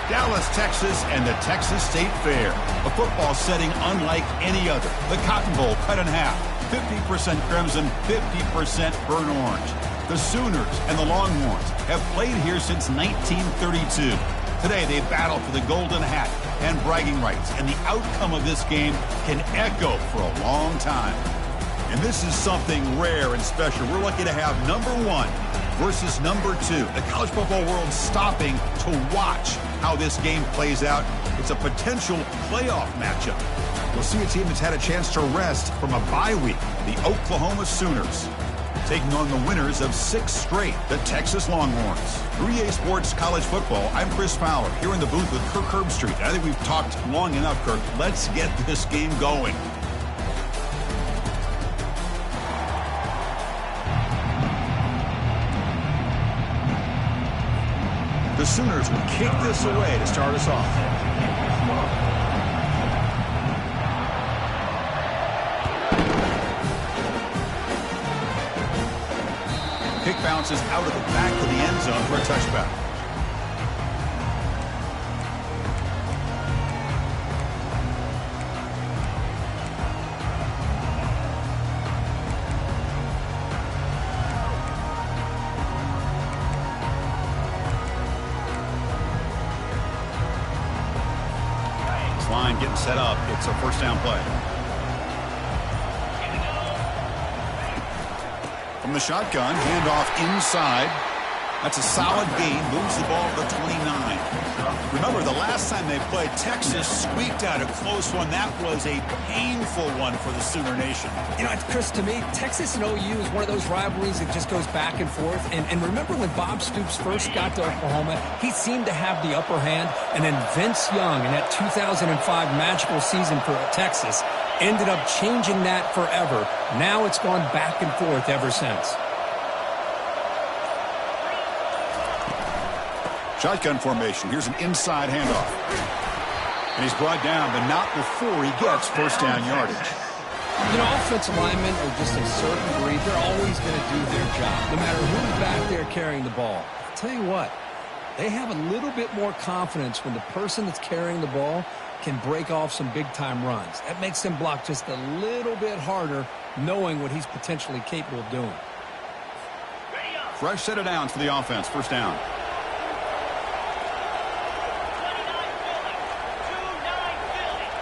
Dallas, Texas, and the Texas State Fair. A football setting unlike any other. The Cotton Bowl cut in half. 50% crimson, 50% burnt orange. The Sooners and the Longhorns have played here since 1932. Today, they battle for the golden hat and bragging rights, and the outcome of this game can echo for a long time. And this is something rare and special. We're lucky to have number 1 versus number 2. The college football world stopping to watch how this game plays out. It's a potential playoff matchup. We'll see a team that's had a chance to rest from a bye week, the Oklahoma Sooners, taking on the winners of 6 straight, the Texas Longhorns. 3A Sports College Football, I'm Chris Fowler, here in the booth with Kirk Herbstreit. I think we've talked long enough, Kirk. Let's get this game going. The Sooners will kick this away to start us off. Kick bounces out of the back of the end zone for a touchback. Line getting set up. It's a first down play. From the shotgun, handoff inside. That's a solid gain. Moves the ball to the 29. Remember, the last time they played, Texas squeaked out a close one. That was a painful one for the Sooner Nation. You know, Chris, to me, Texas and OU is one of those rivalries that just goes back and forth. And remember when Bob Stoops first got to Oklahoma, he seemed to have the upper hand. And then Vince Young in that 2005 magical season for Texas ended up changing that forever. Now it's gone back and forth ever since. Shotgun formation. Here's an inside handoff. And he's brought down, but not before he gets first down yardage. You know, offensive linemen are just a certain breed. They're always going to do their job, no matter who's back there carrying the ball. I'll tell you what, they have a little bit more confidence when the person that's carrying the ball can break off some big-time runs. That makes them block just a little bit harder, knowing what he's potentially capable of doing. Fresh set of downs for the offense. First down.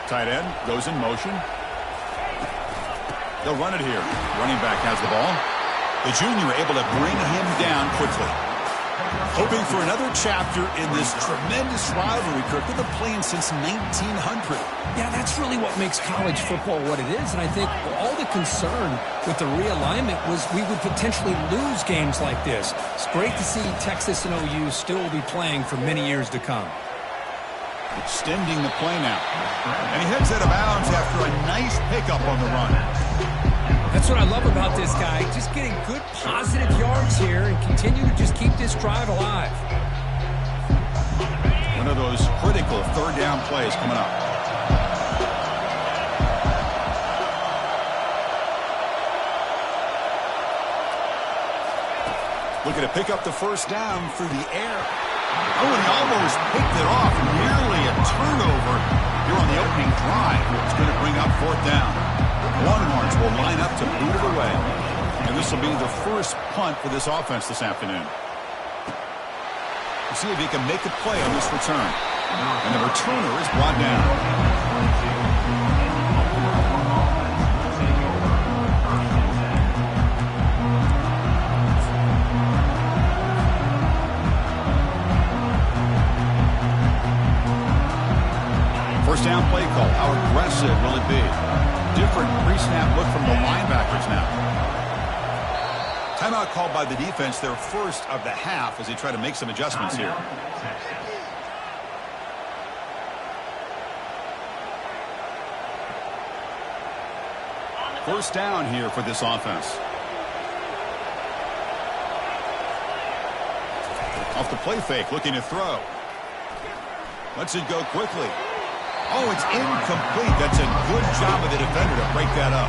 Tight end goes in motion. They'll run it here. Running back has the ball. The junior able to bring him down quickly. Hoping for another chapter in this tremendous rivalry, Kirk. They've been playing since 1900. Yeah, that's really what makes college football what it is. And I think all the concern with the realignment was we would potentially lose games like this. It's great to see Texas and OU still be playing for many years to come. Extending the play now. And he heads out of bounds after a nice pickup on the run. That's what I love about this guy. Just getting good positive yards here and continue to just keep this drive alive. One of those critical third down plays coming up. Looking to pick up the first down through the air. Oh, and he almost picked it off. Nearly a turnover here on the opening drive. It's going to bring up fourth down. Longhorns will line up to boot it away. And this will be the first punt for this offense this afternoon. We'll see if he can make a play on this return. And the returner is brought down. First down play call. How aggressive will it be? Different pre-snap look from the linebackers now. Timeout called by the defense, their first of the half, as they try to make some adjustments here. First down here for this offense. Off the play fake, looking to throw. Lets it go quickly. Oh, it's incomplete. That's a good job of the defender to break that up.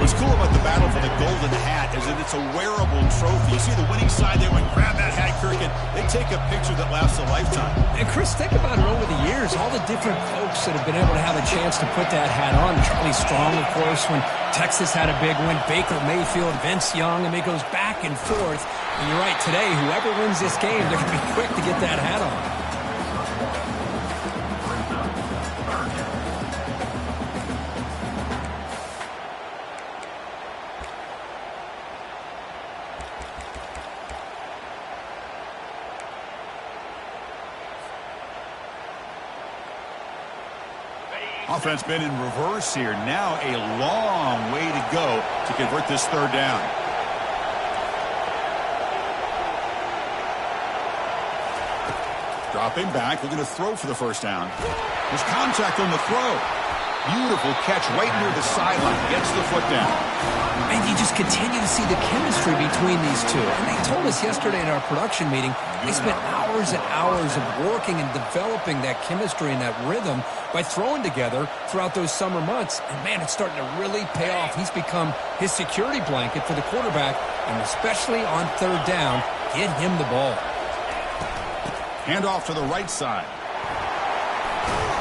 What's cool about the battle for the golden hat is that it's a wearable trophy. You see the winning side, they would grab that hat, Kirk, and they take a picture that lasts a lifetime. And Chris, think about it over the years, all the different folks that have been able to have a chance to put that hat on. Charlie Strong, of course, when Texas had a big win, Baker Mayfield, Vince Young, and it goes back and forth. And you're right, today, whoever wins this game, they're going to be quick to get that hat on. Offense been in reverse here. Now a long way to go to convert this third down. Dropping back, looking to throw for the first down. There's contact on the throw. Beautiful catch right near the sideline. Gets the foot down. And you just continue to see the chemistry between these two. And they told us yesterday in our production meeting, they spent hours and hours of working and developing that chemistry and that rhythm by throwing together throughout those summer months. And, man, it's starting to really pay off. He's become his security blanket for the quarterback, and especially on third down, get him the ball. Handoff to the right side.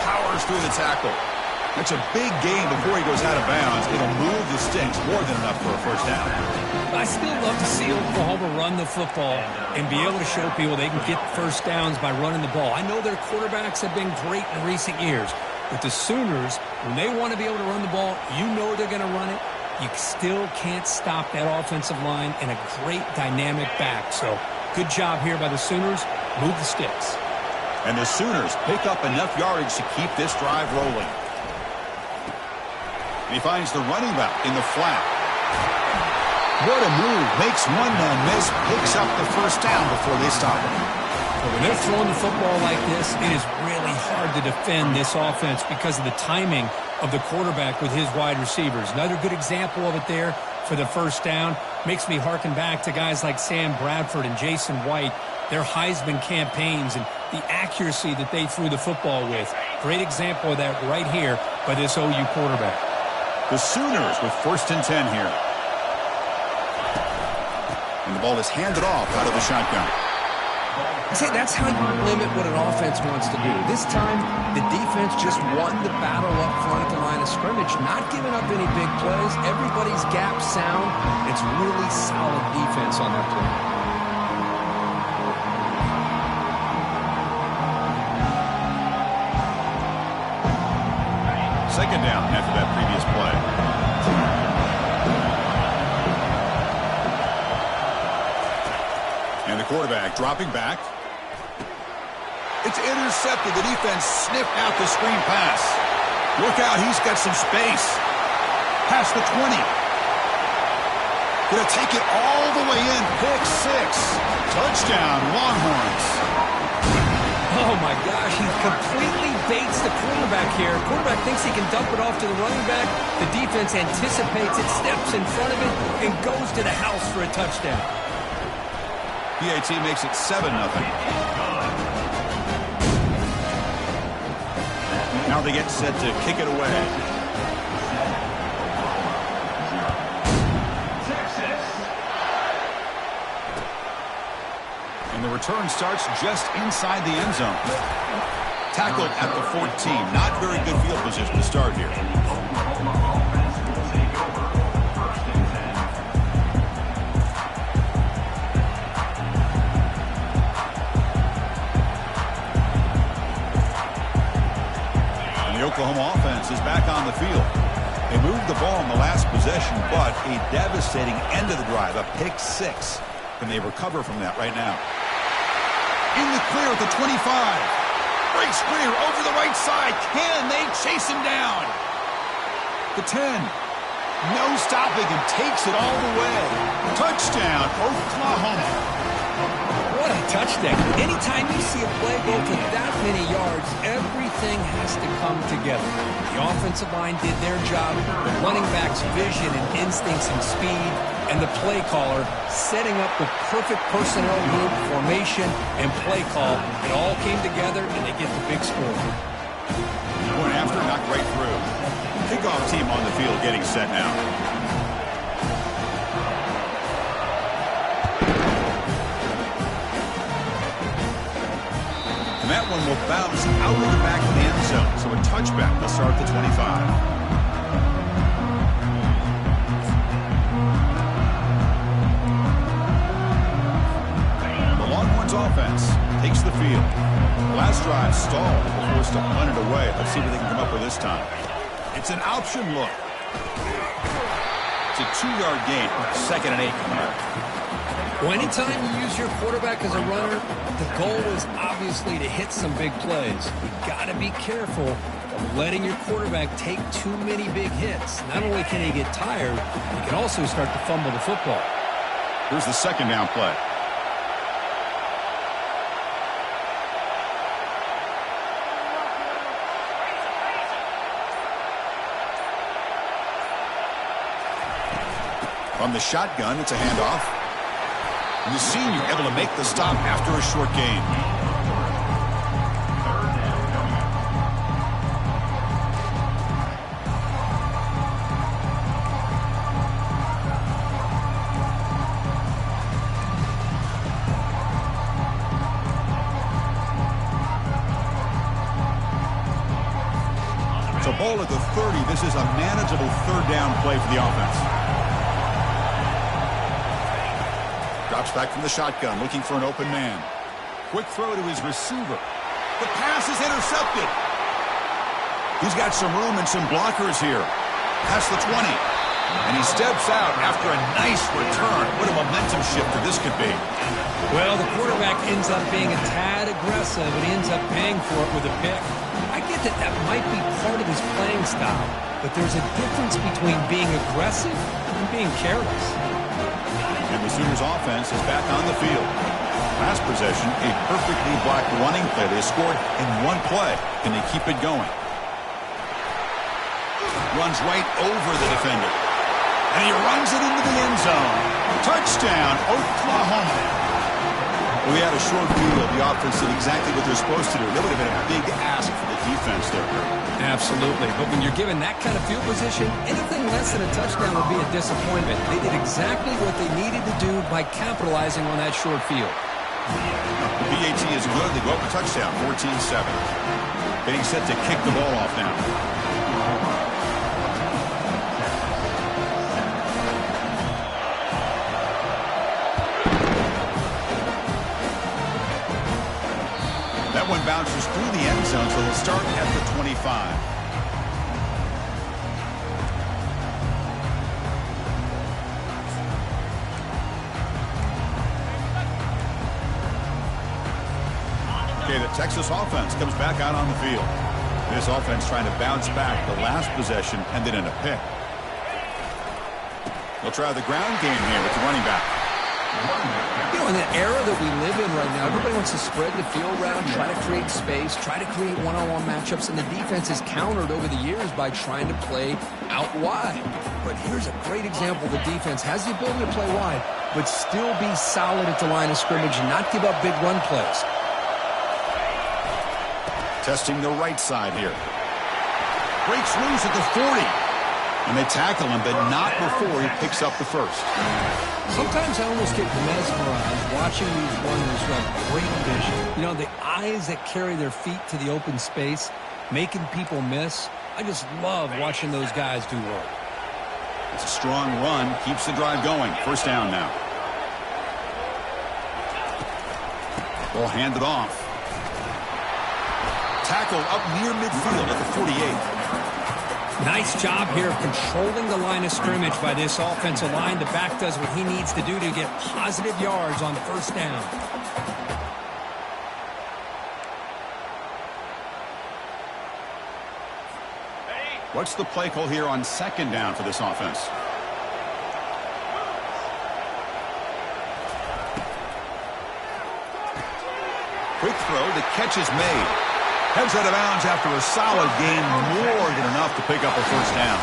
Powers through the tackle. That's a big gain before he goes out of bounds. It'll move the sticks more than enough for a first down. I still love to see Oklahoma run the football and be able to show people they can get first downs by running the ball. I know their quarterbacks have been great in recent years, but the Sooners, when they want to be able to run the ball, you know they're going to run it. You still can't stop that offensive line and a great dynamic back. So good job here by the Sooners. Move the sticks. And the Sooners pick up enough yardage to keep this drive rolling. And he finds the running back in the flat. What a move. Makes one man miss. Picks up the first down before they stop him. Well, when they're throwing the football like this, it is really hard to defend this offense because of the timing of the quarterback with his wide receivers. Another good example of it there for the first down. Makes me harken back to guys like Sam Bradford and Jason White, their Heisman campaigns and the accuracy that they threw the football with. Great example of that right here by this OU quarterback. The Sooners with 1st and 10 here. And the ball is handed off out of the shotgun. See, that's how you limit what an offense wants to do. This time, the defense just won the battle up front at the line of scrimmage, not giving up any big plays. Everybody's gap sound. It's really solid defense on that play. Second down after that previous play. And the quarterback dropping back. It's intercepted. The defense sniffed out the screen pass. Look out, he's got some space. Past the 20. Gonna take it all the way in. Pick 6. Touchdown, Longhorns. Oh, my gosh, he completely baits the quarterback here. Quarterback thinks he can dump it off to the running back. The defense anticipates it, steps in front of it, and goes to the house for a touchdown. PAT makes it 7-0. Now they get set to kick it away. And the return starts just inside the end zone. Tackled at the 14. Not very good field position to start here. And the Oklahoma offense is back on the field. They moved the ball in the last possession, but a devastating end of the drive, a pick 6. Can they recover from that right now? In the clear at the 25. Breaks clear over the right side. Can they chase him down? The 10. No stopping and takes it all the way. Touchdown, Oklahoma. What a touchdown. Anytime you see a play go for that many yards, everything has to come together. The offensive line did their job, the running back's vision and instincts and speed, and the play caller setting up the perfect personnel group, formation, and play call. It all came together, and they get the big score. Point after, knocked right through. Kickoff team on the field getting set now. will bounce out of the back of the end zone. So a touchback will start at the 25. The Longhorns offense takes the field. Last drive stalled. They're forced to punt it away. Let's see what they can come up with this time. It's an option look. It's a 2-yard gain. 2nd and 8 coming up. Well, anytime you use your quarterback as a runner, the goal is obviously to hit some big plays. You got to be careful of letting your quarterback take too many big hits. Not only can he get tired, he can also start to fumble the football. Here's the 2nd down play. From the shotgun, it's a handoff. And the senior able to make the stop after a short gain. It's a ball at the 30. This is a manageable 3rd down play for the offense. Drops back from the shotgun, looking for an open man. Quick throw to his receiver. The pass is intercepted. He's got some room and some blockers here. Past the 20. And he steps out after a nice return. What a momentum shifter this could be. Well, the quarterback ends up being a tad aggressive, and he ends up paying for it with a pick. I get that that might be part of his playing style, but there's a difference between being aggressive and being careless. And the Sooners offense is back on the field. Last possession, a perfectly blocked running play. They scored in one play. Can they keep it going? Runs right over the defender. And he runs it into the end zone. Touchdown, Oklahoma. Well, we had a short field. The offense did exactly what they're supposed to do. That would have been a big ask for the defense there. Absolutely. But when you're given that kind of field position, anything less than a touchdown would be a disappointment. They did exactly what they needed to do by capitalizing on that short field. The PAT is good. They go up a touchdown, 14-7. Getting set to kick the ball off now. That one bounces through the end zone, so they'll start at the 25. Okay, the Texas offense comes back out on the field. This offense trying to bounce back the last possession, ended in a pick. They'll try the ground game here with the running back. You know, in the era that we live in right now, everybody wants to spread the field around, try to create space, try to create one-on-one matchups, and the defense is countered over the years by trying to play out wide. But here's a great example. The defense has the ability to play wide, but still be solid at the line of scrimmage and not give up big run plays. Testing the right side here. Breaks loose at the 40. And they tackle him, but not before he picks up the first. Sometimes I almost get mesmerized watching these runners who have great vision. You know, the eyes that carry their feet to the open space, making people miss. I just love watching those guys do work. It's a strong run, keeps the drive going. First down now. Ball handed off. Tackle up near midfield at the 48. Nice job here of controlling the line of scrimmage by this offensive line. The back does what he needs to do to get positive yards on first down. What's the play call here on second down for this offense? Quick throw, the catch is made. Heads out of bounds after a solid gain, more than enough to pick up a first down.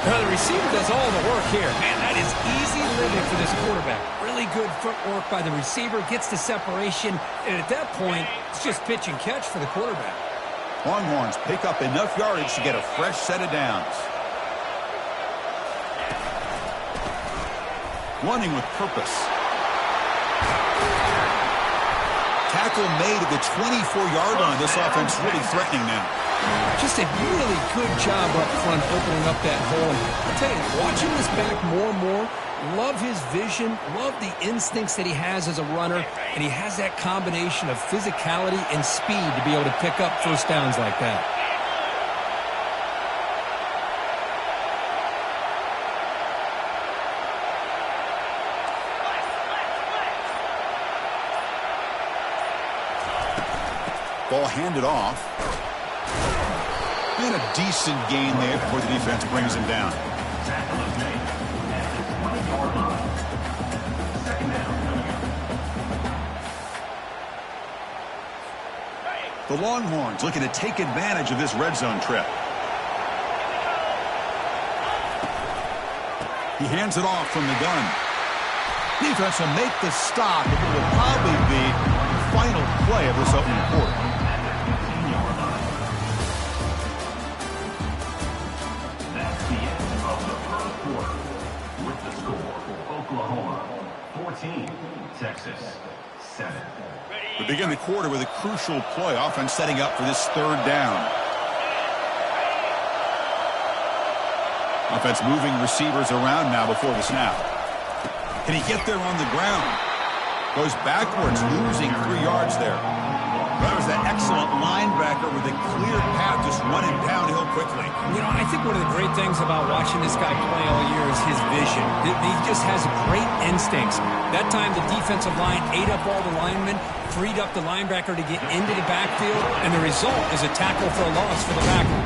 Well, the receiver does all the work here. Man, that is easy living for this quarterback. Really good footwork by the receiver, gets the separation, and at that point, it's just pitch and catch for the quarterback. Longhorns pick up enough yardage to get a fresh set of downs. Running with purpose. tackle made at the 24-yard line. This offense really threatening now. Just a really good job up front opening up that hole. And I'll tell you, watching this back more and more, love his vision, love the instincts that he has as a runner, and he has that combination of physicality and speed to be able to pick up first downs like that. Ball handed off. And a decent gain there before the defense brings him down. The Longhorns looking to take advantage of this red zone trip. He hands it off from the gun. Defense will make the stop. It will probably be the final play of this opening quarter. That's the end of the first quarter. With the score, Oklahoma 14, Texas 7. We begin the quarter with a crucial play. Offense setting up for this third down. Offense moving receivers around now before the snap. Can he get there on the ground? Goes backwards, losing 3 yards there. That was that excellent linebacker with a clear path just running downhill quickly. You know, I think one of the great things about watching this guy play all year is his vision. He just has great instincts. That time the defensive line ate up all the linemen, freed up the linebacker to get into the backfield, and the result is a tackle for a loss for the backer.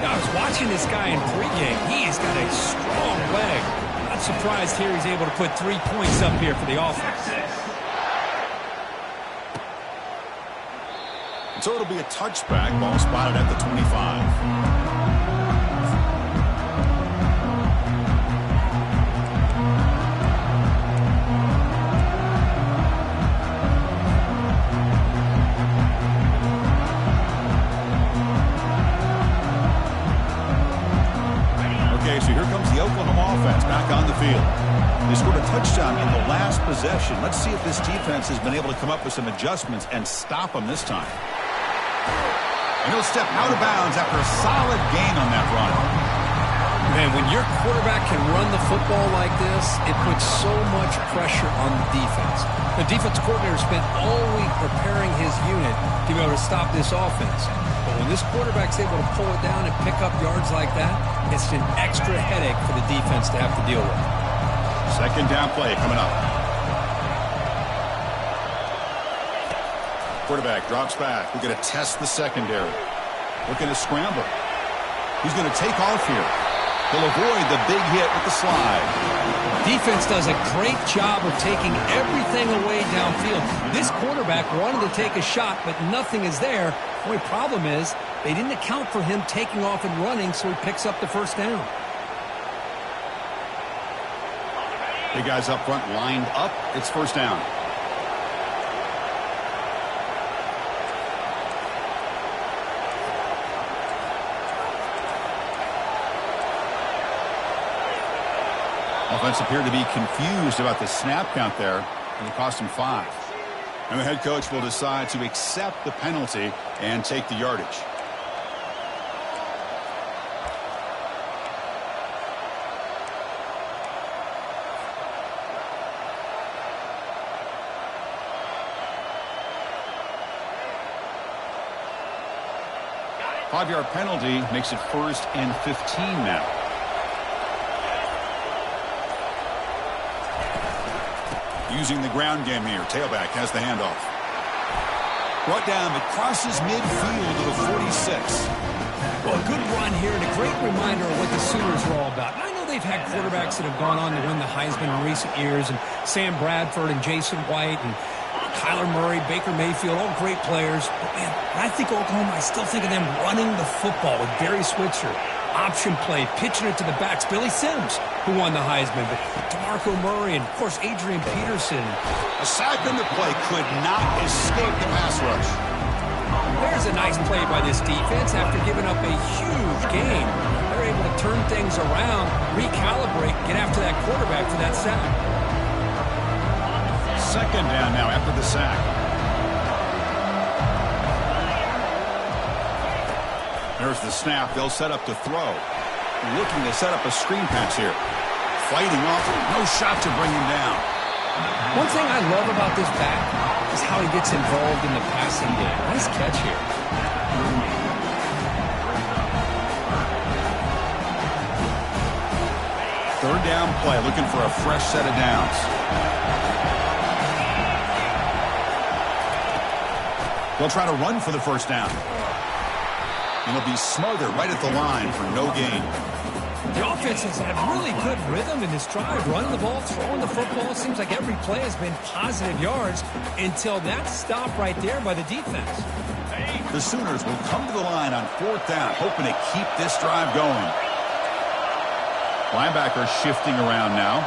Now, I was watching this guy in pregame. He has got a strong leg. Not surprised here he's able to put 3 points up here for the offense. So it'll be a touchback. Ball spotted at the 25. So here comes the Oklahoma offense back on the field. They scored a touchdown in the last possession. Let's see if this defense has been able to come up with some adjustments and stop them this time. And he'll step out of bounds after a solid gain on that run. Man, when your quarterback can run the football like this, it puts so much pressure on the defense. The defense coordinator spent all week preparing his unit to be able to stop this offense. But when this quarterback's able to pull it down and pick up yards like that, it's an extra headache for the defense to have to deal with. Second down play coming up. Quarterback drops back. We're going to test the secondary. Looking to scramble. He's going to take off here. He'll avoid the big hit with the slide. Defense does a great job of taking everything away downfield. This quarterback wanted to take a shot, but nothing is there. The only problem is they didn't account for him taking off and running, so he picks up the first down. Big guys up front lined up. It's first down. Offense appeared to be confused about the snap count there, and it cost him 5. And the head coach will decide to accept the penalty and take the yardage. Five-yard penalty makes it 1st and 15 now. Using the ground game here. Tailback has the handoff. Brought down, but crosses midfield to the 46. Well, a good run here and a great reminder of what the Sooners are all about. And I know they've had quarterbacks that have gone on to win the Heisman in recent years, and Sam Bradford and Jason White and Kyler Murray, Baker Mayfield, all great players. But, man, when I think Oklahoma, I still think of them running the football with Barry Switzer. Option play, pitching it to the backs. Billy Sims, who won the Heisman, but DeMarco Murray and, of course, Adrian Peterson. A sack in the play could not escape the pass rush. There's a nice play by this defense after giving up a huge gain. They're able to turn things around, recalibrate, get after that quarterback for that sack. Second down now after the sack. There's the snap. They'll set up to throw. Looking to set up a screen pass here. Fighting off. No shot to bring him down. One thing I love about this back is how he gets involved in the passing game. Nice catch here. Third down play, looking for a fresh set of downs. They'll try to run for the first down. And he'll be smothered right at the line for no gain. The offense has had really good rhythm in this drive. Running the ball, throwing the football. Seems like every play has been positive yards until that stop right there by the defense. The Sooners will come to the line on fourth down, hoping to keep this drive going. Linebacker shifting around now.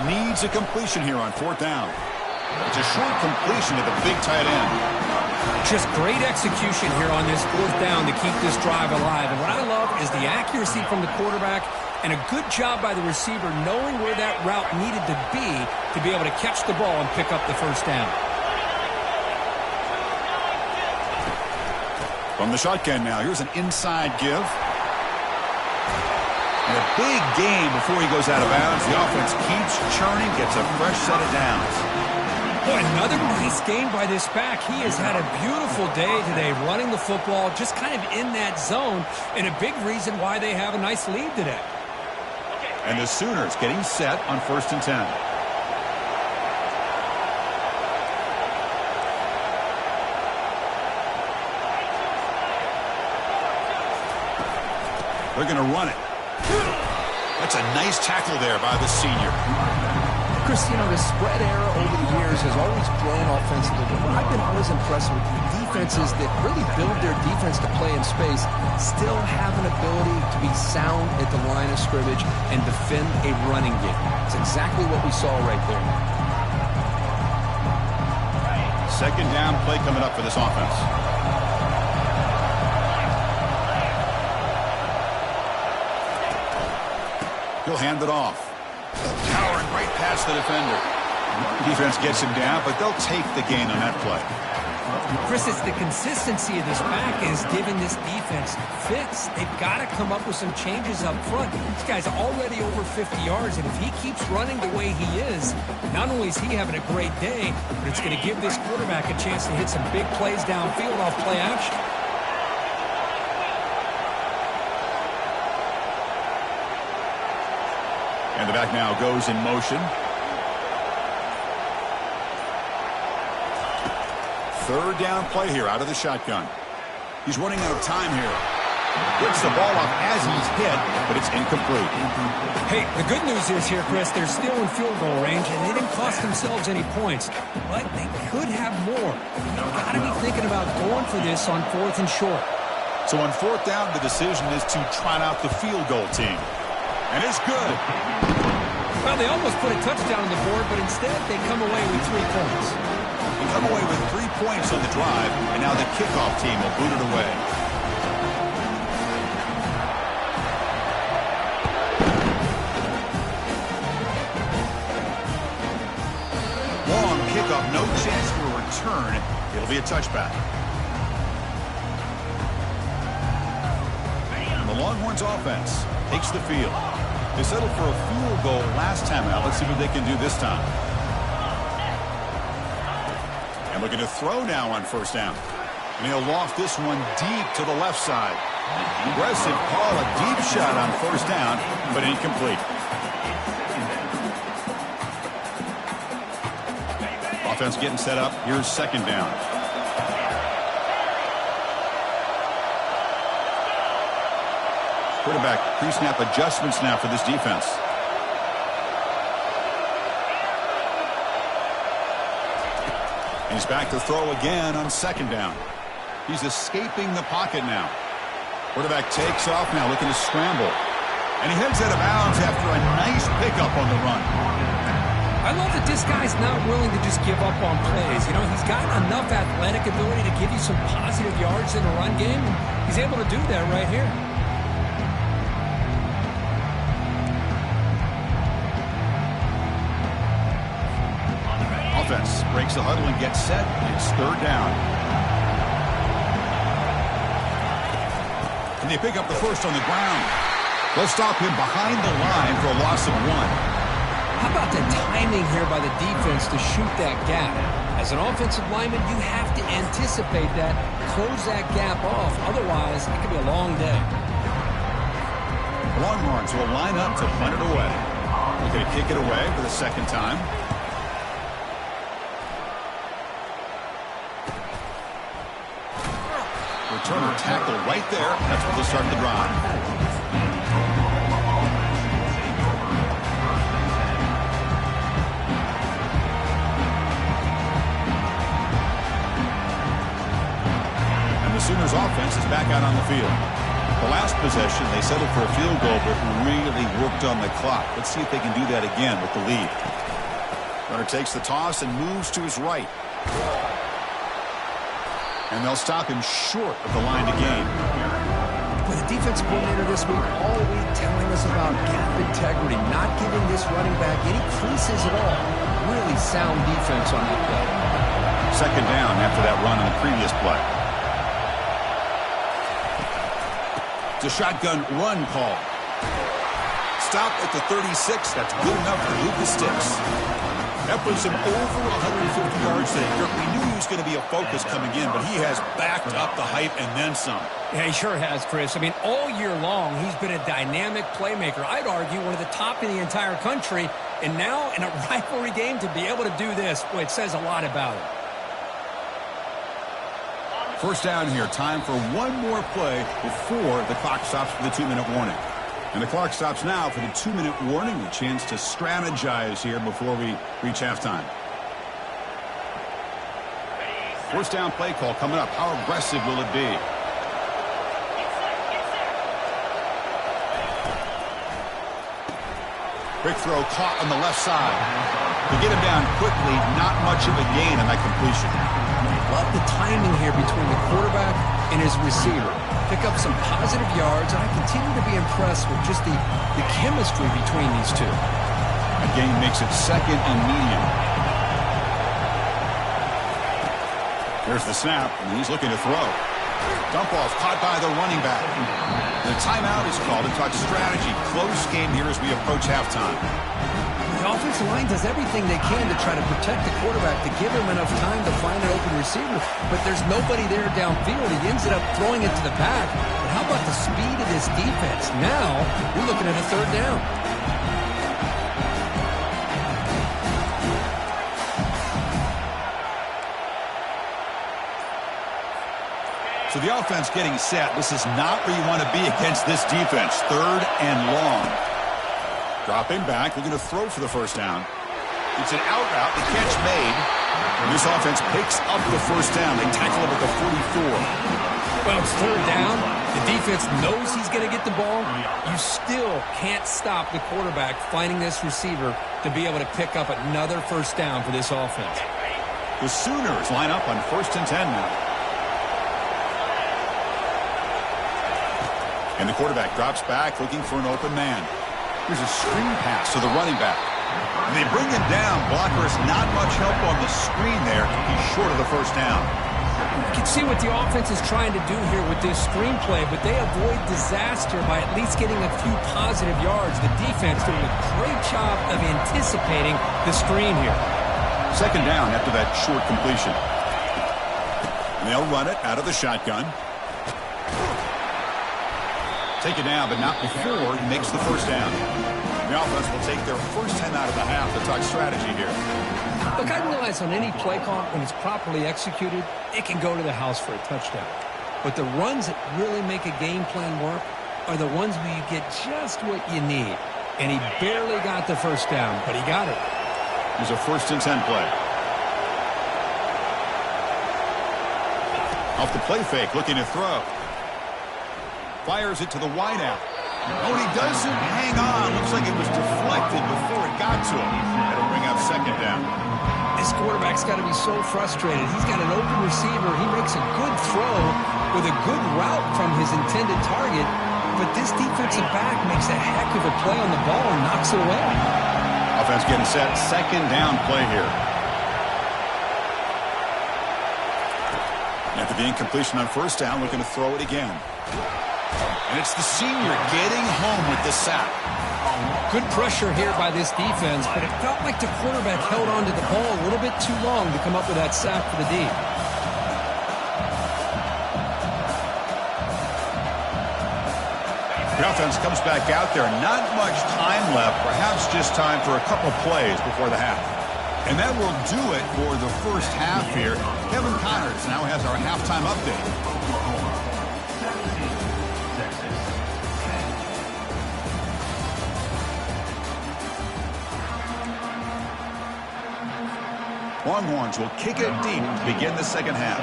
Needs a completion here on fourth down. It's a short completion to the big tight end. Just great execution here on this fourth down to keep this drive alive. And what I love is the accuracy from the quarterback and a good job by the receiver knowing where that route needed to be able to catch the ball and pick up the first down. From the shotgun now, here's an inside give. And a big gain before he goes out of bounds. The offense keeps churning, gets a fresh set of downs. Boy, another nice game by this back. He has had a beautiful day today running the football, just kind of in that zone, and a big reason why they have a nice lead today. And the Sooners getting set on 1st and 10. They're going to run it. That's a nice tackle there by the senior. Chris, you know, the spread era over the years has always grown offensively, but I've been always impressed with the defenses that really build their defense to play in space, still have an ability to be sound at the line of scrimmage and defend a running game. It's exactly what we saw right there. Second down play coming up for this offense. He'll hand it off. Powering right past the defender. Defense gets him down, but they'll take the gain on that play. Chris, it's the consistency of this back is giving this defense fits. They've got to come up with some changes up front. This guy's already over 50 yards, and if he keeps running the way he is, not only is he having a great day, but it's going to give this quarterback a chance to hit some big plays downfield off play action. And the back now goes in motion. Third down play here out of the shotgun. He's running out of time here. Gets the ball off as he's hit, but it's incomplete. Hey, the good news is here, Chris, they're still in field goal range, and they didn't cost themselves any points. But they could have more. They've got to be thinking about going for this on 4th and short. So on 4th down, the decision is to trot out the field goal team. And it's good. Well, they almost put a touchdown on the board, but instead they come away with 3 points. They come away with 3 points on the drive, and now the kickoff team will boot it away. Long kickoff, no chance for a return. It'll be a touchback. And the Longhorns offense takes the field. They settled for a field goal last time out. Let's see what they can do this time. And looking to throw now on 1st down. And he'll loft this one deep to the left side. Aggressive call, a deep shot on 1st down, but incomplete. Offense getting set up. Here's 2nd down. Quarterback pre-snap adjustments now for this defense. And he's back to throw again on 2nd down. He's escaping the pocket now. Quarterback takes off now, looking to scramble. And he heads out of bounds after a nice pickup on the run. I love that this guy's not willing to just give up on plays. You know, he's got enough athletic ability to give you some positive yards in the run game, and he's able to do that right here. Offense breaks breaks the huddle and gets set. It's third down. And they pick up the first on the ground. They'll stop him behind the line for a loss of 1. How about the timing here by the defense to shoot that gap? As an offensive lineman, you have to anticipate that, close that gap off. Otherwise, it could be a long day. Longhorns will line up to punt it away. They're going to kick it away for the second time. Returner tackle right there. That's what will start the drive. Sooners offense is back out on the field. The last possession, they settled for a field goal, but really worked on the clock. Let's see if they can do that again with the lead. Runner takes the toss and moves to his right. And they'll stop him short of the line to gain. With the defensive coordinator this week, all week telling us about gap integrity, not giving this running back any creases at all. Really sound defense on that play. Second down after that run on the previous play. It's a shotgun run call. Stop at the 36. That's good enough for Lucas Sticks. That puts him over 150 yards today. We knew he was going to be a focus coming in, but he has backed up the hype and then some. Yeah, he sure has, Chris. I mean, all year long, he's been a dynamic playmaker. I'd argue one of the top in the entire country. And now, in a rivalry game, to be able to do this, boy, it says a lot about him. First down here. Time for one more play before the clock stops for the 2-minute warning. And the clock stops now for the 2-minute warning. A chance to strategize here before we reach halftime. First down play call coming up. How aggressive will it be? Quick throw caught on the left side. To get him down quickly, not much of a gain on that completion. Love the timing here between the quarterback and his receiver. Pick up some positive yards, and I continue to be impressed with just the chemistry between these two. A gain makes it second and medium. There's the snap, and he's looking to throw. Dump off caught by the running back. The timeout is called to talk strategy. Close game here as we approach halftime. The offensive line does everything they can to try to protect the quarterback, to give him enough time to find an open receiver, but there's nobody there downfield. He ends up throwing it to the back. But how about the speed of this defense? Now, we're looking at a third down. So the offense getting set. This is not where you want to be against this defense. Third and long. Dropping back, looking to throw for the first down. It's an out route, the catch made. And this offense picks up the first down. They tackle him at the 44. Well, it's third down. The defense knows he's going to get the ball. You still can't stop the quarterback finding this receiver to be able to pick up another first down for this offense. The Sooners line up on 1st and 10 now. And the quarterback drops back, looking for an open man. Here's a screen pass to the running back. And they bring him down. Blockers not much help on the screen there. He's short of the first down. You can see what the offense is trying to do here with this screenplay, but they avoid disaster by at least getting a few positive yards. The defense doing a great job of anticipating the screen here. Second down after that short completion. And they'll run it out of the shotgun. Take it down, but not before he makes the first down. The offense will take their first time out of the half to talk strategy here. Look, I realize on any play call, when it's properly executed, it can go to the house for a touchdown. But the runs that really make a game plan work are the ones where you get just what you need. And he barely got the first down, but he got it. Here's a 1st and 10 play. Off the play fake, looking to throw. Fires it to the wideout. Oh, he doesn't hang on. Looks like it was deflected before it got to him. That'll bring up second down. This quarterback's got to be so frustrated. He's got an open receiver. He makes a good throw with a good route from his intended target. But this defensive back makes a heck of a play on the ball and knocks it away. Offense getting set. Second down play here. After the incompletion on first down, looking to throw it again. And it's the senior getting home with the sack. Good pressure here by this defense, but it felt like the quarterback held on to the ball a little bit too long to come up with that sack for the D. The offense comes back out there. Not much time left, perhaps just time for a couple plays before the half. And that will do it for the first half here. Kevin Connors now has our halftime update. Longhorns will kick it deep to begin the second half.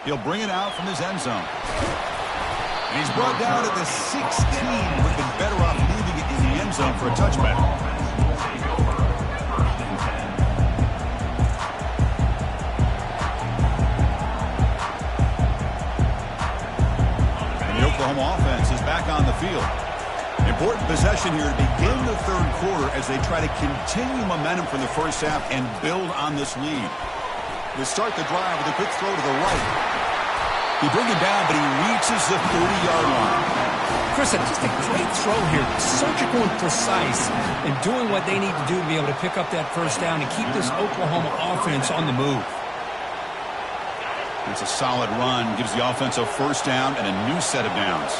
He'll bring it out from his end zone. And he's brought down at the 16. Would have been better off leaving it in the end zone for a touchback. And the Oklahoma offense is back on the field. Important possession here to begin the third quarter as they try to continue momentum from the first half and build on this lead. They start the drive with a quick throw to the right. He brings him down, but he reaches the 30-yard line. Chris, just a great throw here. Surgical and precise in doing what they need to do to be able to pick up that first down and keep this Oklahoma offense on the move. It's a solid run. Gives the offense a first down and a new set of downs.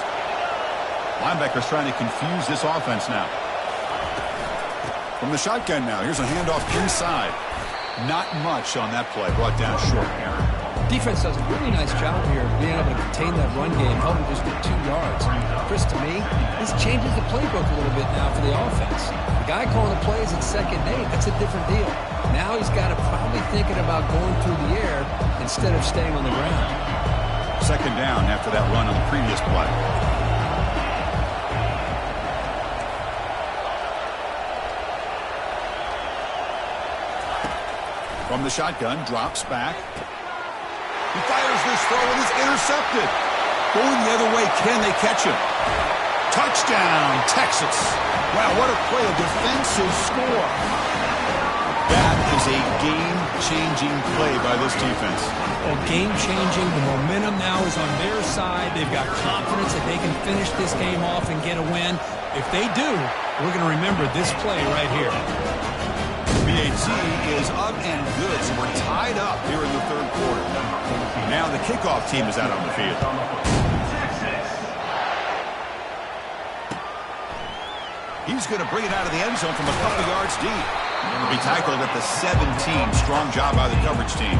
Linebackers trying to confuse this offense now. From the shotgun now. Here's a handoff inside. Not much on that play. Brought down short. Defense does a really nice job here of being able to contain that run game, helping just get 2 yards. Chris, to me, this changes the playbook a little bit now for the offense. The guy calling the plays at second and 8, that's a different deal. Now he's got to probably thinking about going through the air instead of staying on the ground. Second down after that run on the previous play. From the shotgun, drops back. He fires this throw and is intercepted. Going the other way, can they catch him? Touchdown, Texas. Wow, what a play, a defensive score. That is a game-changing play by this defense. Oh, game-changing. The momentum now is on their side. They've got confidence that they can finish this game off and get a win. If they do, we're going to remember this play right here. BAT is up and good, so we're tied up here in the third quarter. Now the kickoff team is out on the field. He's going to bring it out of the end zone from a couple yards deep. He'll be tackled at the 17. Strong job by the coverage team.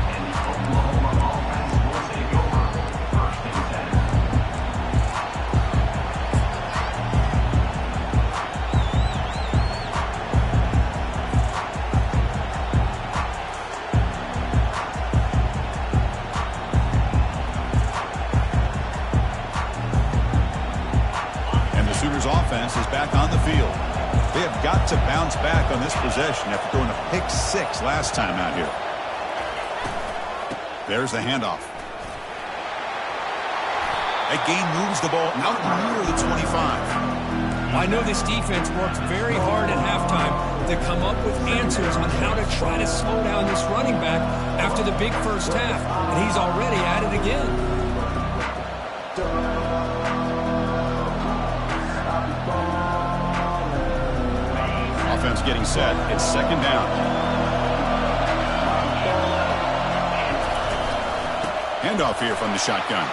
Offense is back on the field. They have got to bounce back on this possession after throwing a pick 6 last time out here. There's the handoff. That gain moves the ball out near the 25. I know this defense worked very hard at halftime to come up with answers on how to try to slow down this running back after the big first half, and he's already at it again. Offense getting set. It's second down. Handoff here from the shotgun.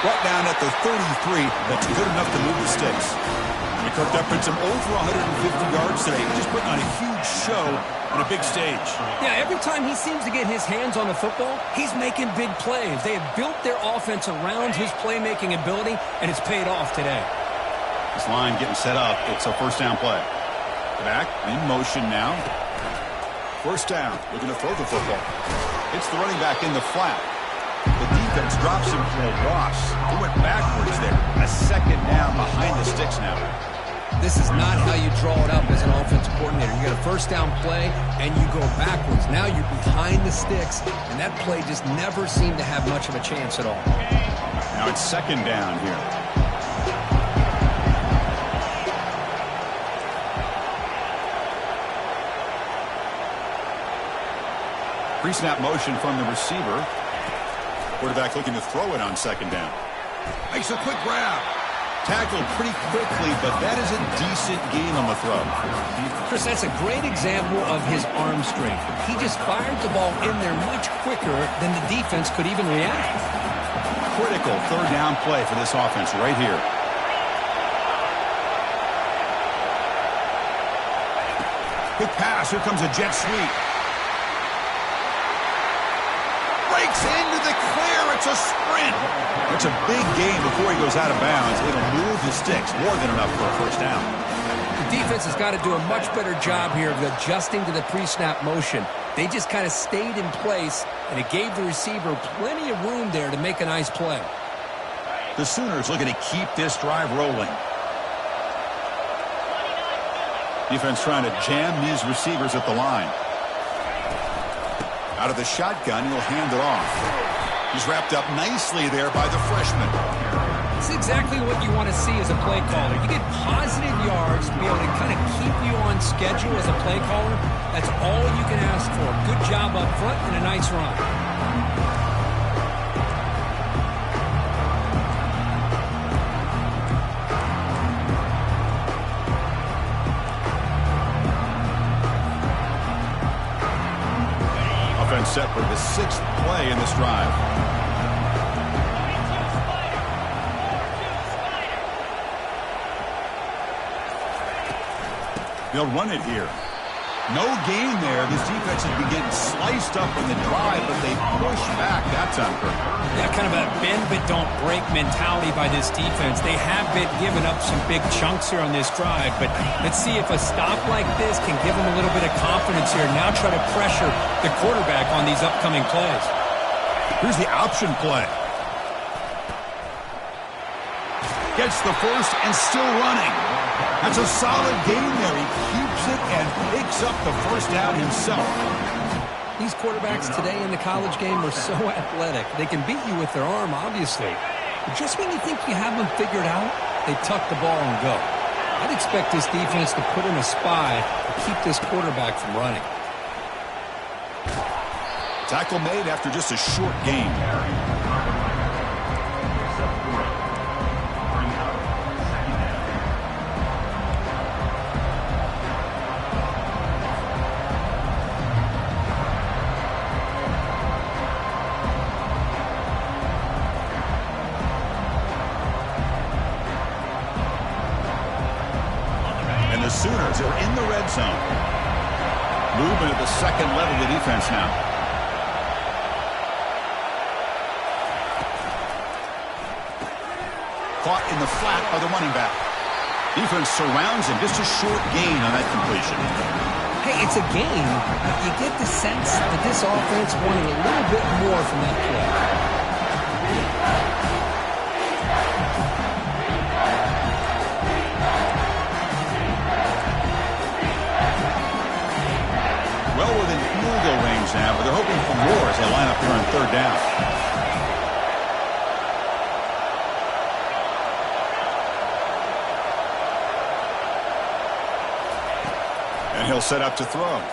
Brought down at the 33. That's good enough to move the sticks. He cooked up in some over 150 yards today. He's just putting on a huge show on a big stage. Yeah, every time he seems to get his hands on the football, he's making big plays. They have built their offense around his playmaking ability, and it's paid off today. This line getting set up. It's a first down play. Back in motion now. First down. Looking to throw the football. It's the running back in the flat. The defense drops him for a loss. He went backwards there. A second down behind the sticks now. This is not how you draw it up as an offensive coordinator. You got a first down play, and you go backwards. Now you're behind the sticks, and that play just never seemed to have much of a chance at all. Now it's second down here. Pre-snap motion from the receiver. Quarterback looking to throw it on second down. Makes a quick grab. Tackled pretty quickly, but that is a decent gain on the throw. Chris, that's a great example of his arm strength. He just fired the ball in there much quicker than the defense could even react. Critical third down play for this offense right here. Quick pass. Here comes a jet sweep. Breaks into the clear. It's a sprint. It's a big gain before he goes out of bounds. It'll move the sticks. More than enough for a first down. The defense has got to do a much better job here of adjusting to the pre-snap motion. They just kind of stayed in place, and it gave the receiver plenty of room there to make a nice play. The Sooners looking to keep this drive rolling. Defense trying to jam these receivers at the line. Out of the shotgun, he'll hand it off. He's wrapped up nicely there by the freshman. It's exactly what you want to see as a play caller. You get positive yards to be able to kind of keep you on schedule as a play caller. That's all you can ask for. Good job up front and a nice run. Offense set for the 6th play in this drive. They'll run it here. No gain there. This defense has been getting sliced up in the drive, but they push back that time. Yeah, kind of a bend but don't break mentality by this defense. They have been giving up some big chunks here on this drive, but let's see if a stop like this can give them a little bit of confidence here. Now try to pressure the quarterback on these upcoming plays. Here's the option play. Gets the first and still running. That's a solid gain there. He keeps it and picks up the first down himself. These quarterbacks today in the college game are so athletic. They can beat you with their arm, obviously. But just when you think you have them figured out, they tuck the ball and go. I'd expect this defense to put in a spy to keep this quarterback from running. Tackle made after just a short gain. The Sooners are in the red zone. Movement at the second level of the defense now. Caught in the flat by the running back. Defense surrounds him. Just a short gain on that completion. Hey, it's a gain. You get the sense that this offense wanted a little bit more from that play. Well within field goal range now, but they're hoping for more as they line up here on third down. And he'll set up to throw.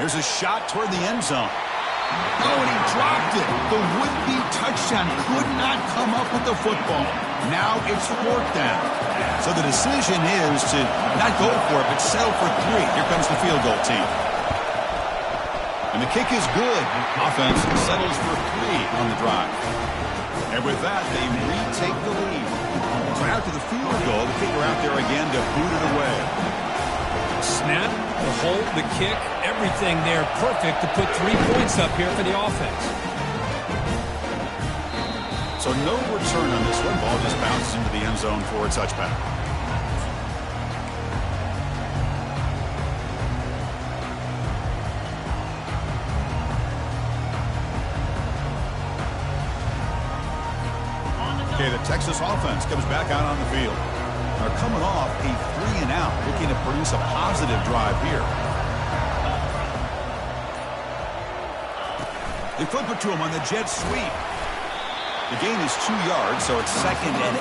Here's a shot toward the end zone. Oh, and he dropped it. The would-be touchdown could not come up with the football. Now it's fourth down. So the decision is to not go for it, but settle for 3. Here comes the field goal team. And the kick is good. Offense settles for 3 on the drive. And with that, they retake the lead. So after the field goal, the kicker out there again to boot it away. Snap, the hold, the kick, everything there perfect to put 3 points up here for the offense. So no return on this one. Ball just bounces into the end zone for a touchback. Okay, the Texas offense comes back out on the field. They're coming off a 3-and-out, looking to produce a positive drive here. They flip it to him on the jet sweep. The gain is 2 yards, so it's 2nd and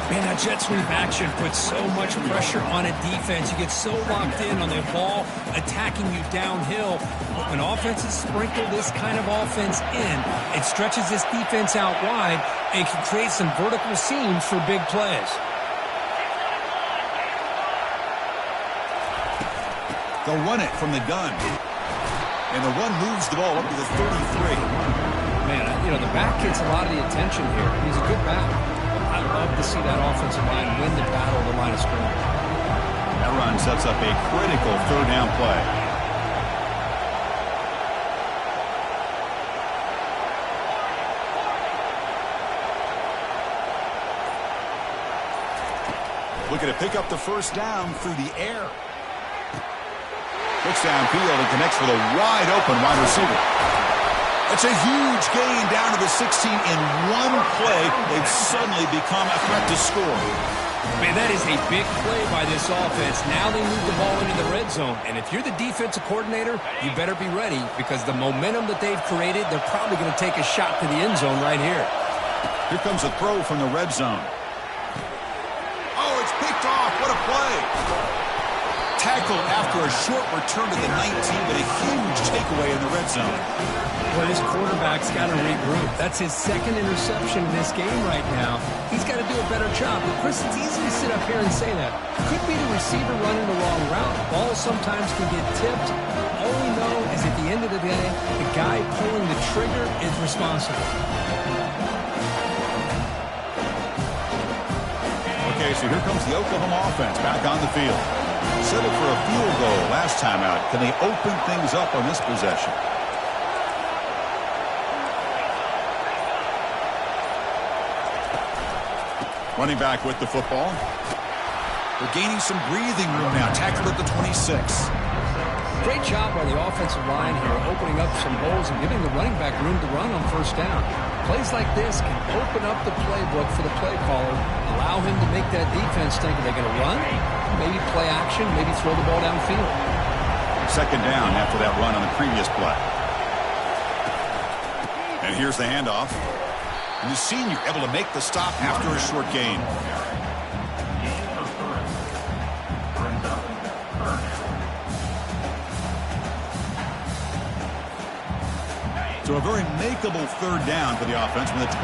8. Man, that jet sweep action puts so much pressure on a defense. You get so locked in on their ball attacking you downhill. But when offenses sprinkle this kind of offense in, it stretches this defense out wide and can create some vertical seams for big plays. They'll run it from the gun. And the run moves the ball up to the 33. Man, the back gets a lot of the attention here. He's a good back. I love to see that offensive line win the battle of the line of scrimmage. That run sets up a critical third down play. Looking to pick up the first down through the air. Looks downfield and connects with a wide-open wide receiver. It's a huge gain down to the 16 in one play. They've suddenly become a threat to score. Man, that is a big play by this offense. Now they move the ball into the red zone. And if you're the defensive coordinator, you better be ready because the momentum that they've created, they're probably going to take a shot to the end zone right here. Here comes a throw from the red zone. Oh, it's picked off. What a play. Tackled after a short return to the 19, but a huge takeaway in the red zone. Well, this quarterback's got to regroup. That's his second interception in this game right now. He's got to do a better job. But, Chris, it's easy to sit up here and say that. Could be the receiver running the wrong route. The ball sometimes can get tipped. All we know is at the end of the day, the guy pulling the trigger is responsible. Okay, so here comes the Oklahoma offense back on the field. Settled for a field goal last time out. Can they open things up on this possession? Running back with the football. They're gaining some breathing room now. Tackled at the 26. Great job by the offensive line here, opening up some holes and giving the running back room to run on first down. Plays like this can open up the playbook for the play caller, allow him to make that defense think, are they going to run? Maybe play action, maybe throw the ball downfield. Second down after that run on the previous play. And here's the handoff. And the senior able to make the stop after a short gain. So a very makeable third down for the offense from the 29.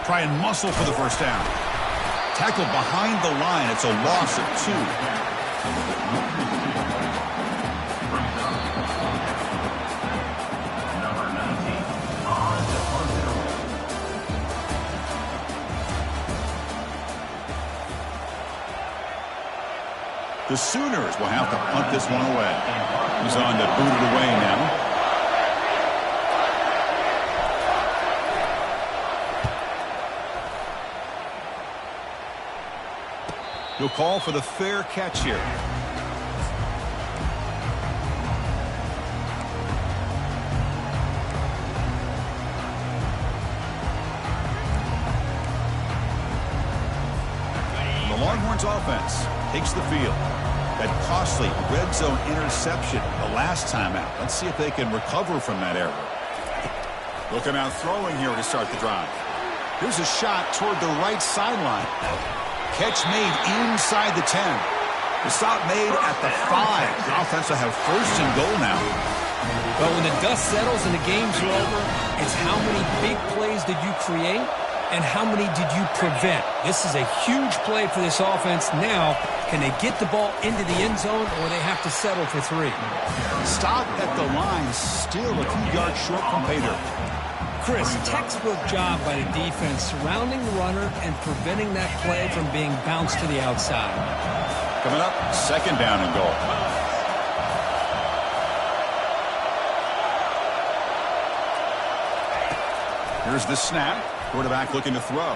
Try and muscle for the first down. Tackled behind the line. It's a loss of 2. The Sooners will have to punt this one away. He's on to boot it away now. He'll call for the fair catch here. The Longhorns offense takes the field. That costly red zone interception the last time out. Let's see if they can recover from that error. Looking out throwing here to start the drive. Here's a shot toward the right sideline. Catch made inside the 10. The stop made at the 5. The offense will have first and goal now. But when the dust settles and the games are over, it's how many big plays did you create and how many did you prevent? This is a huge play for this offense. Now, can they get the ball into the end zone or they have to settle for 3? Stop at the line, still a few yards short from pay dirt. Chris, textbook job by the defense surrounding the runner and preventing that play from being bounced to the outside. Coming up, second down and goal. Here's the snap. Quarterback looking to throw.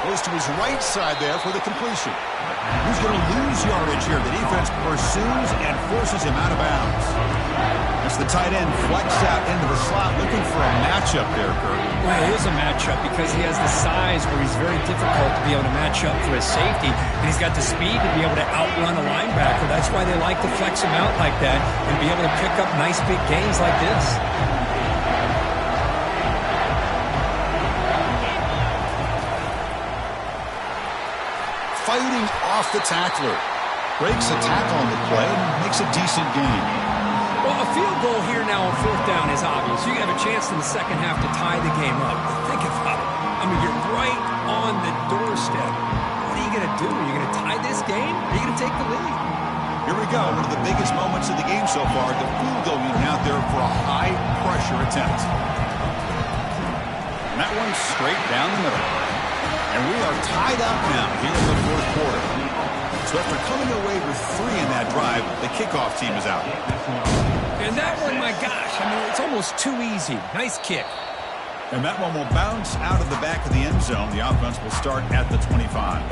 Goes to his right side there for the completion. Who's going to lose yardage here? The defense pursues and forces him out of bounds. It's the tight end flex out into the slot, looking for a matchup there, Kirk. Well, it is a matchup because he has the size where he's very difficult to be able to match up for his safety, and he's got the speed to be able to outrun a linebacker. That's why they like to flex him out like that and be able to pick up nice big gains like this. Fighting off the tackler. Breaks a tackle on the play and makes a decent gain. Well, a field goal here now on 4th down is obvious. You have a chance in the second half to tie the game up. Think about it. I mean, you're right on the doorstep. What are you going to do? Are you going to tie this game? Or are you going to take the lead? Here we go. One of the biggest moments of the game so far. The field goal unit out there for a high-pressure attempt. And that one's straight down the middle. And we are tied up now here in the 4th quarter. So after coming away with 3 in that drive, the kickoff team is out. And that one, my gosh, I mean, it's almost too easy. Nice kick. And that one will bounce out of the back of the end zone. The offense will start at the 25.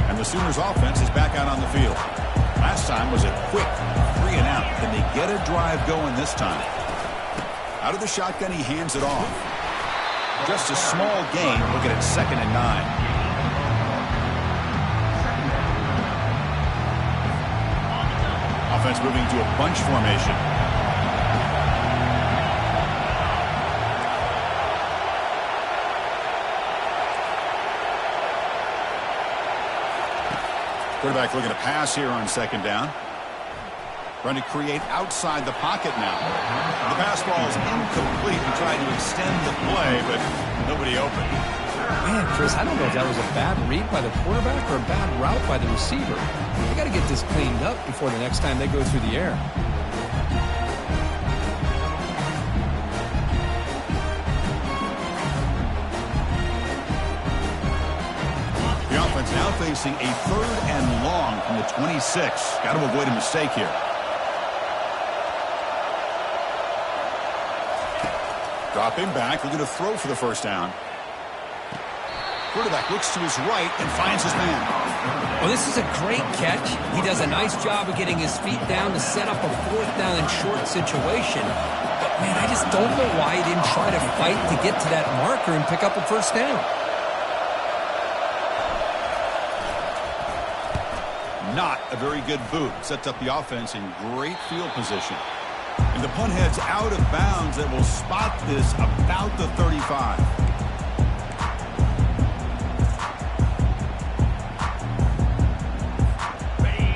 And the Sooners offense is back out on the field. Last time was a quick 3 and out. Can they get a drive going this time? Out of the shotgun, he hands it off. Just a small gain. Looking at 2nd and 9. Offense moving to a bunch formation. Quarterback looking to pass here on 2nd down. Trying to create outside the pocket now. The pass ball is incomplete and trying to extend the play, but nobody open. Man, Chris, I don't know if that was a bad read by the quarterback or a bad route by the receiver. They got to get this cleaned up before the next time they go through the air. The offense now facing a 3rd and long from the 26. Got to avoid a mistake here. Dropping back, looking to throw for the 1st down. Quarterback looks to his right and finds his man. Well, this is a great catch. He does a nice job of getting his feet down to set up a 4th down and short situation. But, man, I just don't know why he didn't try to fight to get to that marker and pick up a 1st down. Not a very good boot. Sets up the offense in great field position. And the punt heads out of bounds. That will spot this about the 35.